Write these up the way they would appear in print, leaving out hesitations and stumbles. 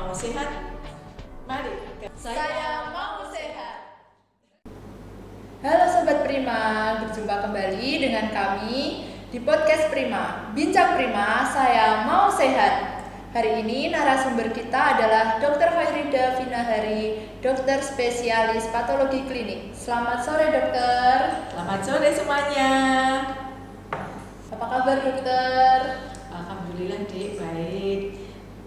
mau sehat? Mari, saya mau sehat. Halo Sobat Prima, berjumpa kembali dengan kami di podcast Prima. Bincang Prima, saya mau sehat. Hari ini narasumber kita adalah Dr. Khairida Finahari, dokter spesialis patologi klinik. Selamat sore dokter. Selamat sore semuanya. Apa kabar dokter? Alhamdulillah Dek, baik.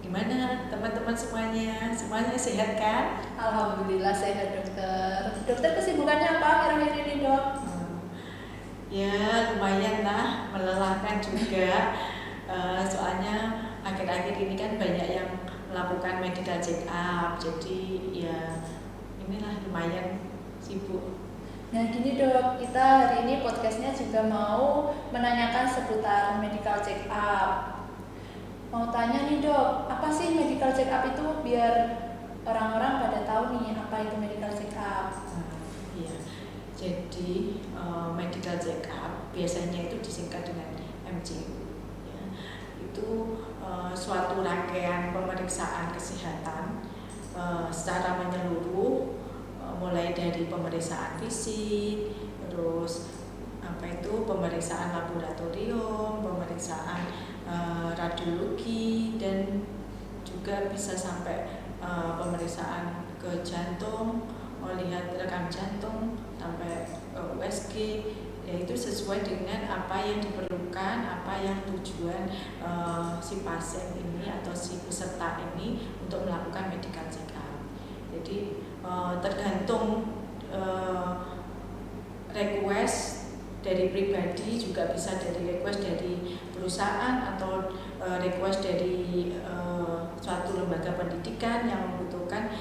Gimana teman-teman semuanya? Semuanya sehat kan? Alhamdulillah sehat dokter. Dokter kesibukannya apa akhir-akhir ini dok? Ya lumayan lah, melelahkan juga. Soalnya akhir-akhir ini kan banyak yang melakukan medical check up. Jadi ya inilah lumayan sibuk. Nah gini dok, kita hari ini podcastnya juga mau menanyakan seputar medical check up. Mau tanya nih dok, apa sih medical check up itu biar orang-orang pada tahu nih apa itu medical check up. Iya, jadi medical check up biasanya itu disingkat dengan MCU. Ya. Itu suatu rangkaian pemeriksaan kesehatan secara menyeluruh, mulai dari pemeriksaan fisik, terus pemeriksaan laboratorium, pemeriksaan radiologi, dan juga bisa sampai pemeriksaan ke jantung, melihat rekam jantung sampai USG, yaitu sesuai dengan apa yang diperlukan, apa yang tujuan si pasien ini atau si peserta ini untuk melakukan medical check up. Jadi tergantung request dari pribadi, juga bisa dari request dari perusahaan atau request dari suatu lembaga pendidikan yang membutuhkan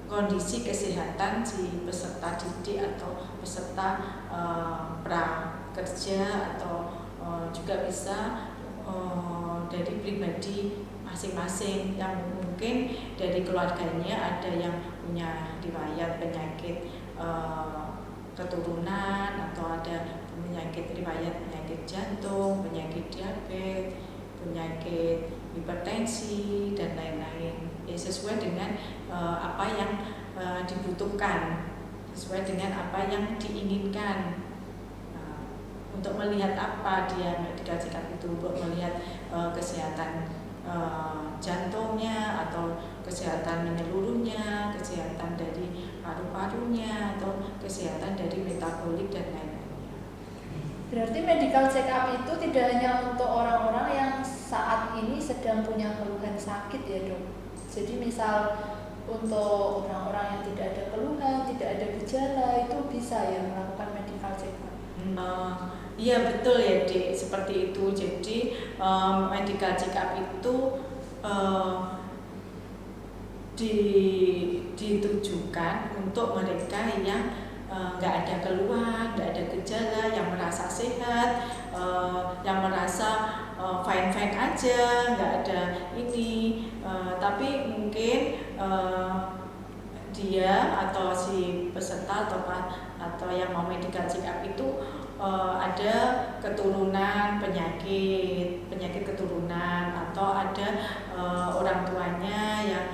kondisi kesehatan si peserta didik atau peserta prakerja, atau juga bisa dari pribadi masing-masing yang mungkin dari keluarganya ada yang punya riwayat penyakit keturunan, atau ada riwayat penyakit jantung, penyakit diabetes, penyakit hipertensi, dan lain-lain. Ya, sesuai dengan apa yang dibutuhkan, sesuai dengan apa yang diinginkan. Untuk melihat apa dia medical check up itu, untuk melihat kesehatan jantungnya, atau kesehatan menyeluruhnya, kesehatan dari paru-parunya, atau kesehatan dari metabolik dan lain-lainnya. Berarti medical check up itu tidak hanya untuk orang-orang yang saat ini sedang punya keluhan sakit ya dok. Jadi misal untuk orang-orang yang tidak ada keluhan, tidak ada gejala, itu bisa ya melakukan medical check up. Iya betul ya Dek, seperti itu. Jadi medical check up itu ditujukan untuk mereka yang nggak ada keluhan, nggak ada gejala, yang merasa sehat, yang merasa fine-fine aja, nggak ada ini, tapi mungkin dia atau si peserta atau yang mau medical check up itu ada keturunan penyakit keturunan, atau ada orang tuanya yang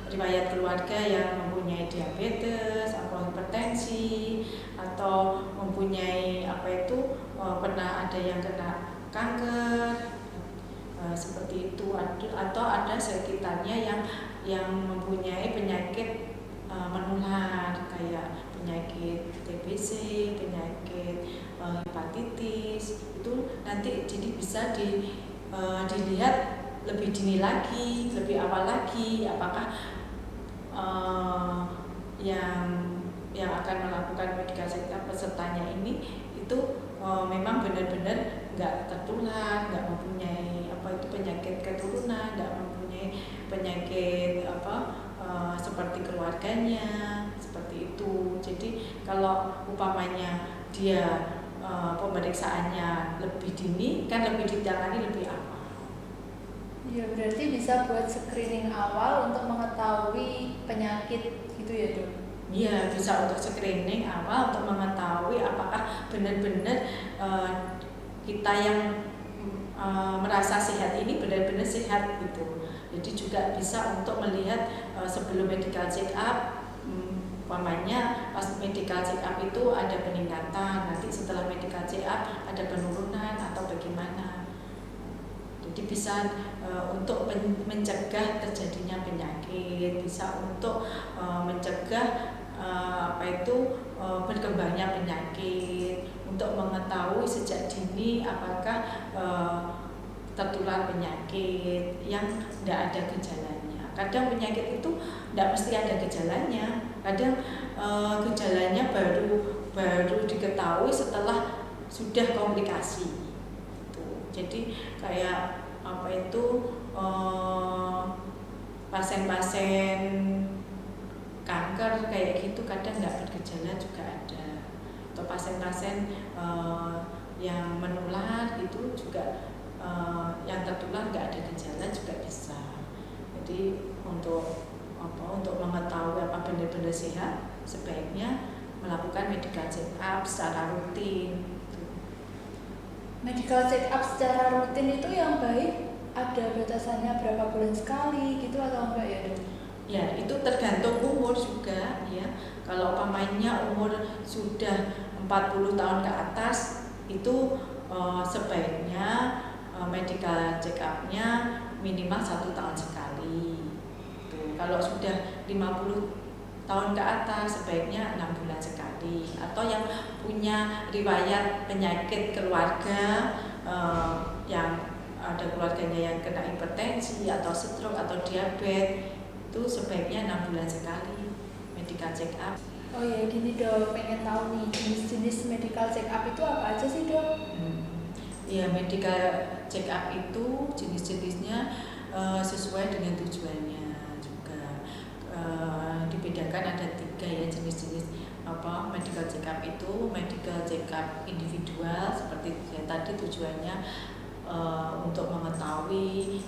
riwayat keluarga yang mempunyai diabetes atau hipertensi, atau mempunyai pernah ada yang kena kanker, seperti itu, atau ada sekitarnya yang mempunyai penyakit menular kayak penyakit TBC, penyakit hepatitis. Itu nanti jadi bisa dilihat lebih dini lagi, lebih awal lagi, apakah yang akan melakukan medical check up pesertanya ini itu memang benar-benar nggak tertular, nggak mempunyai penyakit keturunan, nggak mempunyai penyakit seperti keluarganya, seperti itu. Jadi kalau umpamanya dia pemeriksaannya lebih dini, kan lebih ditangani lebih awal. Ya berarti bisa buat screening awal untuk mengetahui penyakit gitu ya dok? Iya, bisa untuk screening awal untuk mengetahui apakah benar-benar kita yang merasa sehat ini benar-benar sehat gitu. Jadi juga bisa untuk melihat sebelum medical check up, umpamanya pas medical check up itu ada peningkatan, nanti setelah medical check up ada penurunan atau bagaimana. Jadi bisa untuk mencegah terjadinya penyakit, bisa untuk mencegah berkembangnya penyakit, untuk mengetahui sejak dini apakah tertular penyakit yang tidak ada gejalanya. Kadang penyakit itu tidak mesti ada gejalanya, kadang gejalanya baru diketahui setelah sudah komplikasi. Jadi kayak pasien-pasien kanker kayak gitu kadang nggak bergejala juga ada, atau pasien-pasien yang menular itu juga yang tertular nggak ada gejala juga bisa. Jadi untuk mengetahui apa benar-benar sehat, sebaiknya melakukan medical check up secara rutin. Medical check up secara rutin itu yang baik ada batasannya berapa bulan sekali gitu atau enggak ya dok? Ya, itu tergantung umur juga ya. Kalau umpamanya umur sudah 40 tahun ke atas itu sebaiknya medical check up-nya minimal 1 tahun sekali. Tuh, kalau sudah 50 tahun ke atas sebaiknya 6 bulan sekali. Atau yang punya riwayat penyakit keluarga yang ada keluarganya yang kena hipertensi atau stroke atau diabetes, itu sebaiknya 6 bulan sekali medical check up. Oh ya gini dok, pengen tahu nih jenis-jenis medical check up itu apa aja sih dok? Ya, medical check up itu jenis-jenisnya sesuai dengan tujuannya juga. Dibedakan ada 3 ya jenis-jenis medical check up itu. Medical check up individual seperti yang tadi tujuannya untuk mengetahui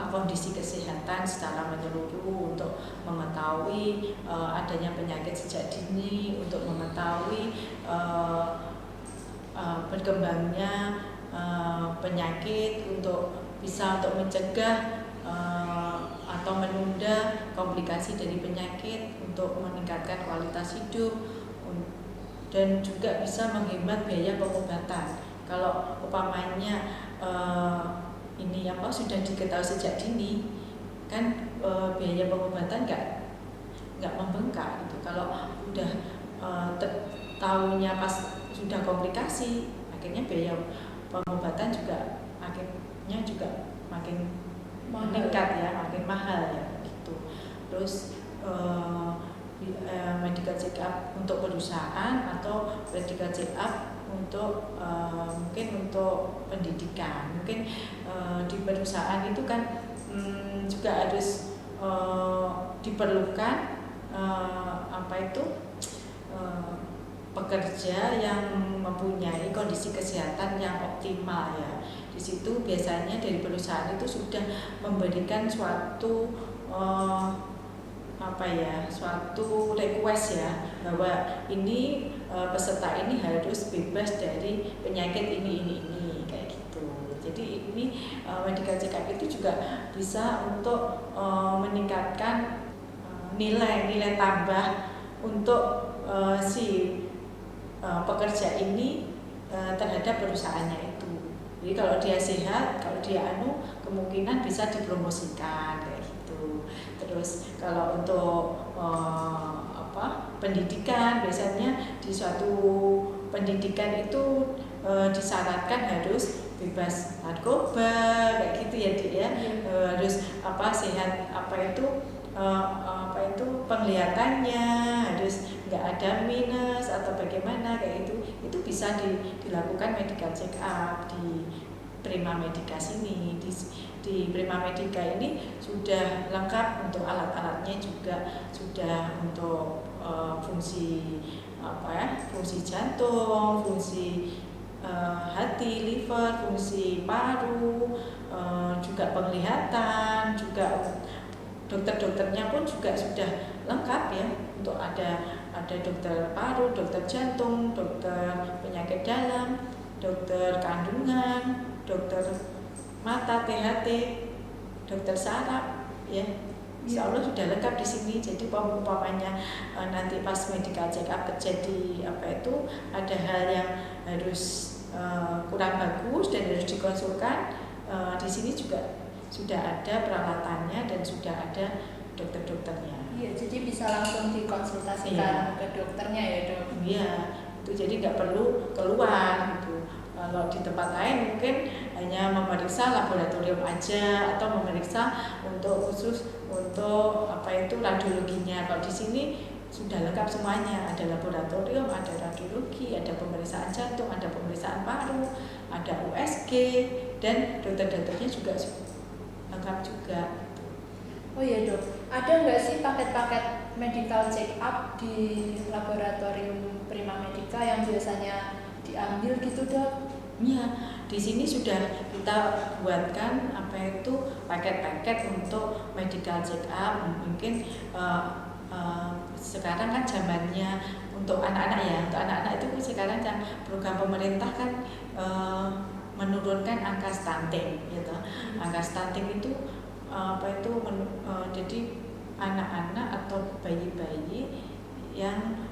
kondisi kesehatan secara menyeluruh, untuk mengetahui adanya penyakit sejak dini, untuk mengetahui berkembangnya penyakit, untuk mencegah atau menunda komplikasi dari penyakit, untuk meningkatkan kualitas hidup, dan juga bisa menghemat biaya pengobatan. Kalau umpamanya sudah diketahui sejak dini, kan biaya pengobatan nggak membengkak gitu. Kalau udah tahunya pas sudah komplikasi, akhirnya biaya pengobatan juga makin meningkat ya, makin mahal ya gitu. Terus medical check up untuk perusahaan atau medical check up untuk mungkin untuk pendidikan. Mungkin di perusahaan itu kan juga harus diperlukan pekerja yang mempunyai kondisi kesehatan yang optimal ya. Di situ biasanya dari perusahaan itu sudah memberikan suatu suatu request ya, bahwa ini peserta ini harus bebas dari penyakit ini kayak gitu. Jadi ini medical check up itu juga bisa untuk meningkatkan nilai tambah untuk si pekerja ini terhadap perusahaannya itu. Jadi kalau dia sehat, kalau dia kemungkinan bisa dipromosikan kayak gitu. Terus kalau untuk pendidikan, biasanya di suatu pendidikan itu disyaratkan harus bebas narkoba kayak gitu ya Dik ya. Harus sehat, penglihatannya harus nggak ada minus atau bagaimana kayak itu bisa dilakukan medical check up di Prima Medica sini. Di Prima Medica ini sudah lengkap untuk alat-alatnya, juga sudah untuk fungsi jantung, fungsi hati, liver, fungsi paru, juga penglihatan, juga dokter-dokternya pun juga sudah lengkap ya, untuk ada dokter paru, dokter jantung, dokter penyakit dalam, dokter kandungan, dokter mata, THT, dokter saraf, ya. Insya Allah sudah lengkap di sini. Jadi umpamanya nanti pas medical check up terjadi ada hal yang harus kurang bagus dan harus dikonsulkan, di sini juga sudah ada peralatannya dan sudah ada dokter-dokternya. Iya, jadi bisa langsung dikonsultasikan ke dokternya ya dok. Iya, itu jadi nggak perlu keluar gitu. Kalau di tempat lain mungkin hanya memeriksa laboratorium aja atau memeriksa khusus untuk radiologinya. Kalau di sini sudah lengkap semuanya, ada laboratorium, ada radiologi, ada pemeriksaan jantung, ada pemeriksaan paru, ada USG, dan dokter-dokternya juga lengkap juga. Oh iya dok, ada nggak sih paket-paket medical check up di laboratorium Prima Medica yang biasanya diambil gitu dok? Ya, di sini sudah kita buatkan paket-paket untuk medical check up. Mungkin sekarang kan zamannya untuk anak-anak ya, untuk anak-anak itu sekarang kan program pemerintah kan menurunkan angka stunting, gitu. Angka stunting itu jadi anak-anak atau bayi-bayi yang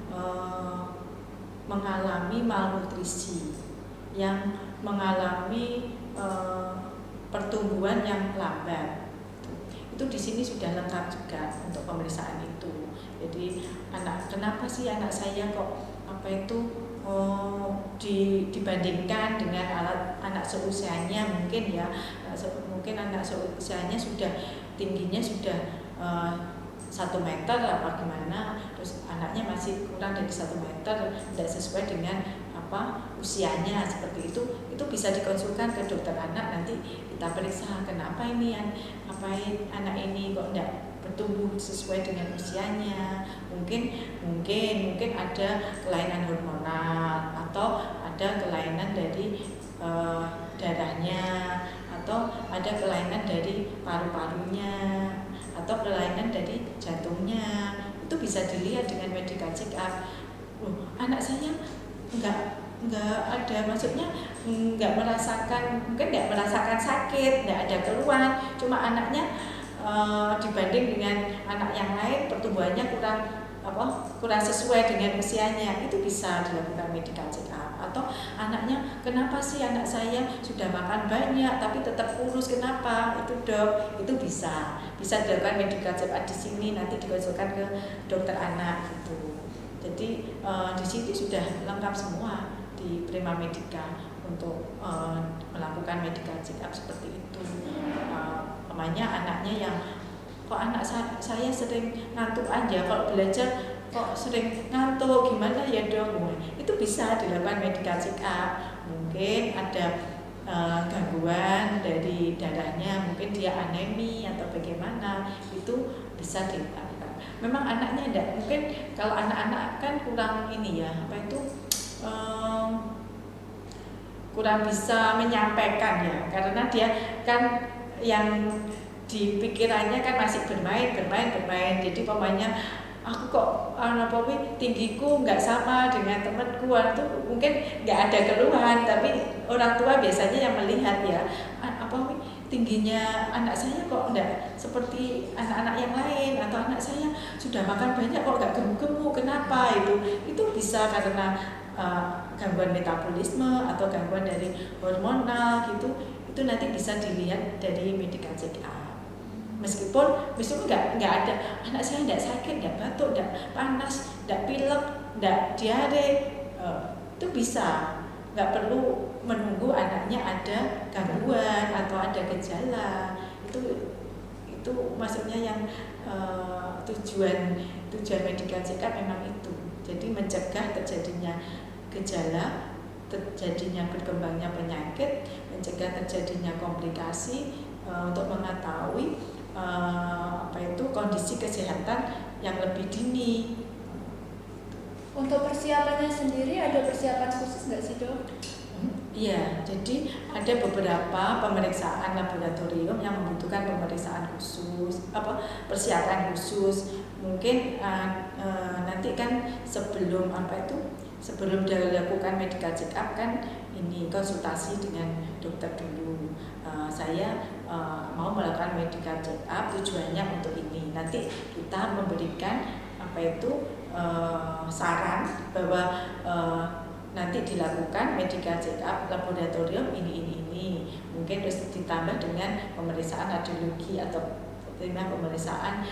mengalami malnutrisi, yang mengalami pertumbuhan yang lambat. Itu di sini sudah lengkap juga untuk pemeriksaan itu. Jadi kenapa sih anak saya kok dibandingkan dengan anak seusianya mungkin ya, mungkin anak seusianya sudah tingginya sudah 1 meter apa gimana, terus anaknya masih kurang dari 1 meter, tidak sesuai dengan usianya seperti itu bisa dikonsulkan ke dokter anak. Nanti kita periksa kenapa ini anak ini kok tidak bertumbuh sesuai dengan usianya. Mungkin ada kelainan hormonal atau ada kelainan dari darahnya atau ada kelainan dari paru-parunya atau kelainan dari jantungnya. Itu bisa dilihat dengan medical check up. Anak saya nggak ada, maksudnya nggak merasakan sakit, nggak ada keluhan, cuma anaknya dibanding dengan anak yang lain pertumbuhannya kurang sesuai dengan usianya. Itu bisa dilakukan medical check up. Atau anaknya, kenapa sih anak saya sudah makan banyak tapi tetap kurus, kenapa? Itu dok, itu bisa dilakukan medical check up di sini, nanti dikonsulkan ke dokter anak gitu. Jadi di sini sudah lengkap semua di Prima Medica untuk melakukan medical check up seperti itu. Namanya anaknya yang kok anak saya sering ngantuk aja, kalau belajar kok sering ngantuk, gimana ya dok? Itu bisa dilakukan medical check up. Mungkin ada gangguan dari darahnya, mungkin dia anemi atau bagaimana, itu bisa dilakukan. Memang anaknya enggak, mungkin kalau anak-anak kan kurang ini ya, kurang bisa menyampaikan ya, karena dia kan yang di pikirannya kan masih bermain. Jadi pokoknya aku kok tinggiku nggak sama dengan temanku, itu mungkin nggak ada keluhan, tapi orang tua biasanya yang melihat ya, tingginya anak saya kok enggak seperti anak-anak yang lain, atau anak saya sudah makan banyak kok enggak gemuk-gemuk, kenapa? Itu bisa karena gangguan metabolisme atau gangguan dari hormonal gitu. Itu nanti bisa dilihat dari medical check up. Meskipun nggak ada, anak saya enggak sakit, enggak batuk, enggak panas, enggak pilek, enggak diare, itu bisa. Nggak perlu menunggu anaknya ada gangguan atau ada gejala. Itu maksudnya yang tujuan medical check up memang itu. Jadi mencegah terjadinya gejala, terjadinya berkembangnya penyakit, mencegah terjadinya komplikasi, untuk mengetahui kondisi kesehatan yang lebih dini. Untuk persiapannya sendiri ada persiapan khusus nggak sih dok? Iya, jadi ada beberapa pemeriksaan laboratorium yang membutuhkan pemeriksaan khusus, persiapan khusus. Mungkin nanti kan sebelum dilakukan medical check up kan ini konsultasi dengan dokter dulu. Saya mau melakukan medical check up, tujuannya untuk ini. Nanti kita memberikan saran bahwa nanti dilakukan medical check up laboratorium ini. Mungkin terus ditambah dengan pemeriksaan radiologi atau pemeriksaan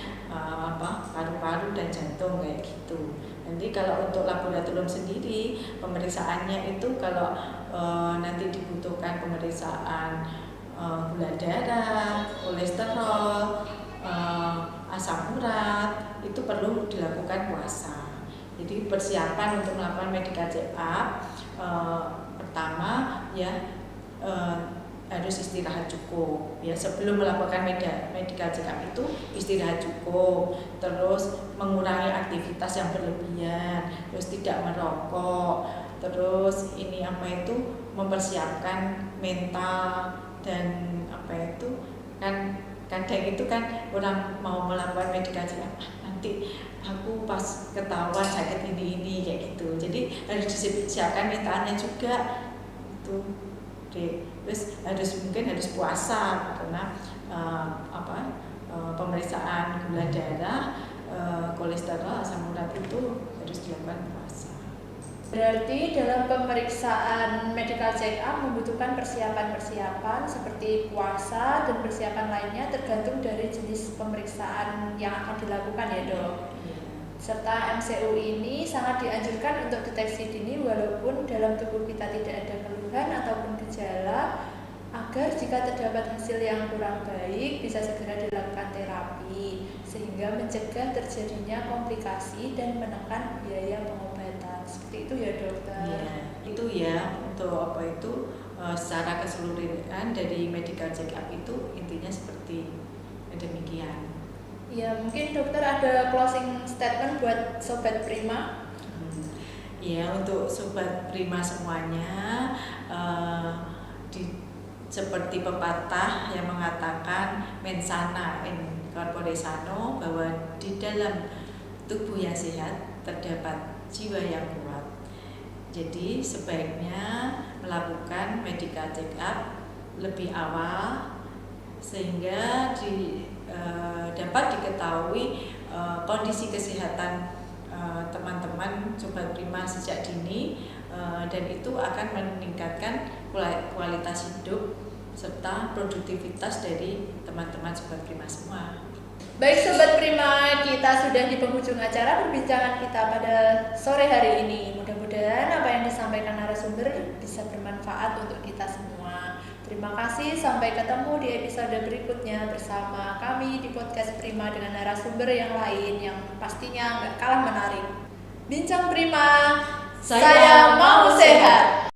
paru-paru dan jantung kayak gitu. Nanti kalau untuk laboratorium sendiri pemeriksaannya itu kalau nanti dibutuhkan pemeriksaan gula darah, kolesterol, asam urat, itu perlu dilakukan puasa. Jadi persiapan untuk melakukan medical check up pertama ya harus istirahat cukup ya, sebelum melakukan medical check up itu istirahat cukup, terus mengurangi aktivitas yang berlebihan, terus tidak merokok, terus mempersiapkan mental dan kan kadang itu kan orang mau melakukan medical check up nanti aku pas ketahuan sakit ini kayak gitu, jadi harus disiapkan mentalnya juga itu. Terus harus puasa karena pemeriksaan gula darah, kolesterol, asam urat itu harus dilakukan puasa. Berarti dalam pemeriksaan medical check up membutuhkan persiapan seperti puasa dan persiapan lainnya tergantung dari jenis pemeriksaan yang akan dilakukan ya dok. Serta MCU ini sangat dianjurkan untuk deteksi dini walaupun dalam tubuh kita tidak ada keluhan ataupun gejala, agar jika terdapat hasil yang kurang baik bisa segera dilakukan terapi sehingga mencegah terjadinya komplikasi dan menekan biaya pengobatan. Seperti itu ya dokter. Ya, itu ya untuk secara keseluruhan dari medical check up itu intinya seperti demikian. Ya, mungkin dokter ada closing statement buat Sobat Prima. Ya, untuk Sobat Prima semuanya, seperti pepatah yang mengatakan mens sana in corpore sano, bahwa di dalam tubuh yang sehat terdapat jiwa yang kuat. Jadi sebaiknya melakukan medical check up lebih awal sehingga dapat diketahui kondisi kesehatan teman-teman Sobat Prima sejak dini, dan itu akan meningkatkan kualitas hidup serta produktivitas dari teman-teman Sobat Prima semua. Baik Sobat Prima, kita sudah di penghujung acara perbincangan kita pada sore hari ini. Mudah-mudahan apa yang disampaikan narasumber bisa bermanfaat untuk kita semua. Terima kasih, sampai ketemu di episode berikutnya bersama kami di podcast Prima dengan narasumber yang lain yang pastinya nggak kalah menarik. Bincang Prima, saya mau sehat.